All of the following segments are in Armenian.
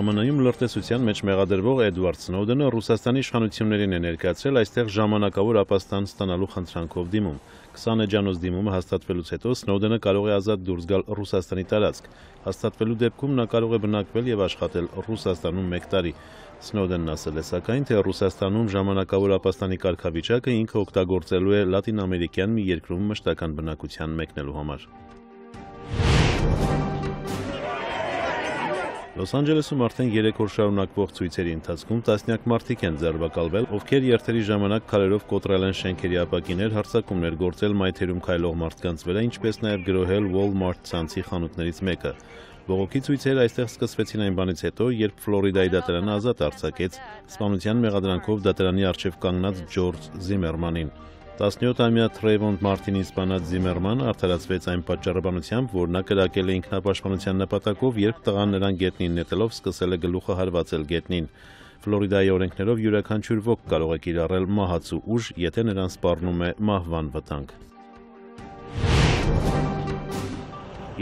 ԱՄՆ-ում լրտեսության մեջ մեղադրվող Էդվարդ Սնոուդենը Ռուսաստանի իշխանություններին է ներկայացրել այստեղ ժամանակավոր ապաստան ստանալու խնդրանքով դիմում։ 20 էջանոց դիմումը հաստատվելուց հետո Սնոուդենը կարող է ազատ դուրս գալ Ռուսաստանի տարածք։ Հաստատվելու դեպքում նա կարող է բնակվել եւ աշխատել Ռուսաստանում 1 տարի։ Սնոուդենն ասել է սակայն, թե Ռուսաստանում ժամանակավոր ապաստանի կարգավիճակը ինքը օգտագործելու է լատինամերիկյան մի երկրում մշտական բնակության մեկնելու համար։ Լոս Անջելեսում արդեն 3 օր շարունակվող ցույցերի ընթացքում տասնյակ մարդիկ են ձերբակալվել, ովքեր երթերի ժամանակ քարերով կոտրել են շենքերի ապակիներ, հարձակումներ գործել մայթերում քայլող մարդկանց վրա, ինչպես նաև գրոհել Walmart ցանցի խանութներից մեկը։ Բողոքի ցույցերը այստեղ սկսվեցին այն բանից հետո, երբ Ֆլորիդայի դատարանը ազատ արձակեց սպանության մեղադրանքով դատարանի առջև կանգնած Ջորջ Զիմերմանին։ 17-ամյա Թրեյվոն Մարտինին սպանած Զիմերմանը արդարացվեց այն պատճառաբանությամբ, որ նա կրակել է ինքնապաշտպանության նպատակով, երբ տղան նրան գետնին նետելով սկսել է գլուխը հարվածել գետնին։ Ֆլորիդայի օրենքներով յուրաքանչյուր ոք կարող է կիրառել մահացու ուժ, եթե նրան սպառնում է մահվան վտանգ։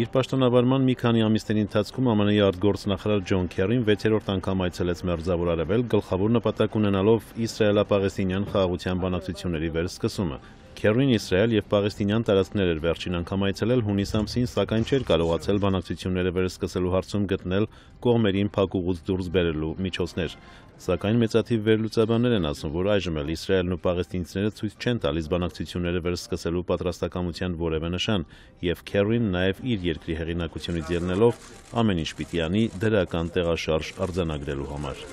Իր պաշտոնավարման մի քանի ամիսների ընթացքում ԱՄՆ-ի արտգործնախարար Ջոն Քերին 6-րդ անգամ այցելեց Մերձավոր Արևելք, գլխավոր նպատակ ունենալով իսրայելա-պաղեստինյան խաղաղության բանակցությունների վերսկսումը։ Քերին Իսրայել եւ պաղեստինյան տարածքներ էր վերջին անգամ այցելել հունիս ամսին, սակայն չէր կարողացել բանակցությունները վերսկսելու հարցում գտնել կողմերին փակուղուց դուրս բերելու միջոցներ։ Սակայն մեծաթիվ վերլուծաբաններ են ասում, որ այժմ էլ Իսրայելն ու պաղեստինցիները ցույց չեն տալիս բանակցությունները վերսկսելու պատրաստակամության որևէ նշան, եւ Քերին նաեւ իր երկրի հեղինակությունից ելնելով ամեն ինչ պիտի անի դրական տեղաշարժ արձանագրելու համար։